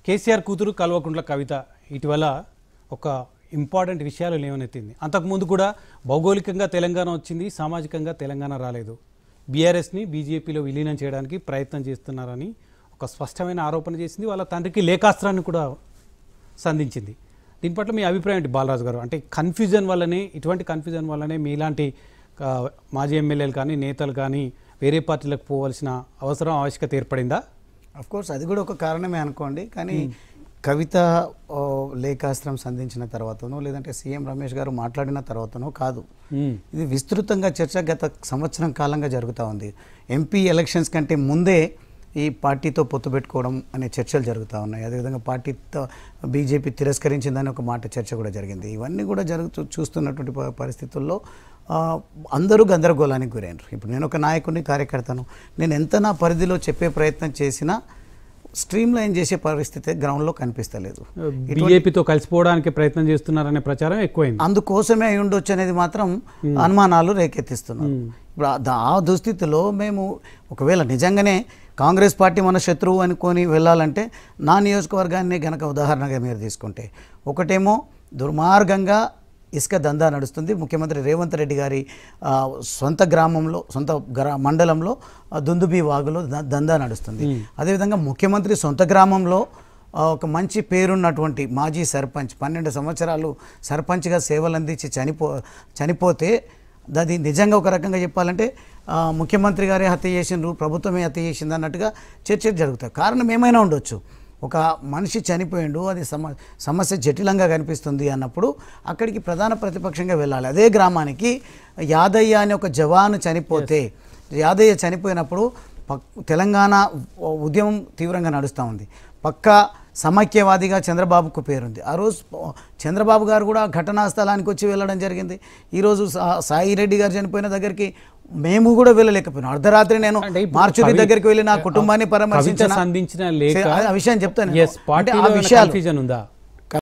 కేసీఆర్ కూతురు కల్వకుంట్ల కవిత ఇటీవల ఒక ఇంపార్టెంట్ విషయాలు లేవనెత్తింది. అంతకుముందు కూడా భౌగోళికంగా తెలంగాణ వచ్చింది, సామాజికంగా తెలంగాణ రాలేదు. బీఆర్ఎస్ని బీజేపీలో విలీనం చేయడానికి ప్రయత్నం చేస్తున్నారని ఒక స్పష్టమైన ఆరోపణ చేసింది. వాళ్ళ తండ్రికి లేఖాస్త్రాన్ని కూడా సంధించింది. దీని పట్ల మీ అభిప్రాయం ఏంటి బాలరాజు గారు? అంటే కన్ఫ్యూజన్ వల్లనే, ఇటువంటి కన్ఫ్యూజన్ వల్లనే మీలాంటి మాజీ ఎమ్మెల్యేలు కానీ నేతలు కానీ వేరే పార్టీలకు పోవాల్సిన అవసరం ఆవశ్యకత ఏర్పడిందా? అఫ్కోర్స్ అది కూడా ఒక కారణమే అనుకోండి. కానీ కవిత లేఖాస్త్రం సంధించిన తర్వాతనో లేదంటే సీఎం రమేష్ గారు మాట్లాడిన తర్వాతనో కాదు. ఇది విస్తృతంగా చర్చ గత సంవత్సరం కాలంగా జరుగుతూ ఉంది. ఎంపీ ఎలక్షన్స్ కంటే ముందే ఈ పార్టీతో పొత్తు పెట్టుకోవడం అనే చర్చలు జరుగుతూ ఉన్నాయి. అదేవిధంగా పార్టీతో బీజేపీ తిరస్కరించిందని ఒక మాట చర్చ కూడా జరిగింది. ఇవన్నీ కూడా చూస్తున్నటువంటి పరిస్థితుల్లో అందరూ గందరగోళానికి గురైనారు. ఇప్పుడు నేను ఒక నాయకుడిని, కార్యకర్తను, నేను ఎంత నా పరిధిలో చెప్పే ప్రయత్నం చేసినా స్ట్రీమ్ లైన్ చేసే పరిస్థితి గ్రౌండ్లో కనిపిస్తలేదు. బీజేపీతో కలిసిపోవడానికి ప్రయత్నం చేస్తున్నారనే ప్రచారం ఎక్కువైంది. అందుకోసమే అయి ఉండొచ్చు అనేది మాత్రం అనుమానాలు రేకెత్తిస్తున్నాం. ఇప్పుడు ఆ దుస్థితిలో మేము ఒకవేళ నిజంగానే కాంగ్రెస్ పార్టీ మన శత్రువు అనుకొని వెళ్ళాలంటే నా నియోజకవర్గాన్ని గనక ఉదాహరణగా మీరు తీసుకుంటే, ఒకటేమో దుర్మార్గంగా ఇసుక దందా నడుస్తుంది. ముఖ్యమంత్రి రేవంత్ రెడ్డి గారి సొంత గ్రామంలో, సొంత మండలంలో దుందుబి వాగులో దందా నడుస్తుంది. అదేవిధంగా ముఖ్యమంత్రి సొంత గ్రామంలో ఒక మంచి పేరున్నటువంటి మాజీ సర్పంచ్ 12 సంవత్సరాలు సర్పంచ్గా సేవలు అందించి చనిపోతే అది నిజంగా ఒక రకంగా చెప్పాలంటే ముఖ్యమంత్రి గారే హత్య చేసిండ్రు, ప్రభుత్వమే హత్య చేసింది అన్నట్టుగా చర్చలు జరుగుతాయి. కారణం ఏమైనా ఉండొచ్చు. ఒక మనిషి చనిపోయిండు, అది సమస్య జటిలంగా కనిపిస్తుంది అన్నప్పుడు అక్కడికి ప్రధాన ప్రతిపక్షంగా వెళ్ళాలి. అదే గ్రామానికి యాదయ్య అనే ఒక జవాను చనిపోతే, యాదయ్య చనిపోయినప్పుడు తెలంగాణ ఉద్యమం తీవ్రంగా నడుస్తూ ఉంది. పక్కా సమైక్యవాదిగా చంద్రబాబుకు పేరుంది. ఆ రోజు చంద్రబాబు గారు కూడా ఘటనా స్థలానికి వచ్చి వెళ్ళడం జరిగింది. ఈరోజు సాయి రెడ్డి గారు చనిపోయిన దగ్గరికి మేము కూడా వెళ్ళలేకపోయినాం. అర్ధరాత్రి నేను మార్చురి దగ్గరికి వెళ్ళి నా కుటుంబాన్ని పరామర్శించిన విషయం చెప్తాను. ఆ విషయాలు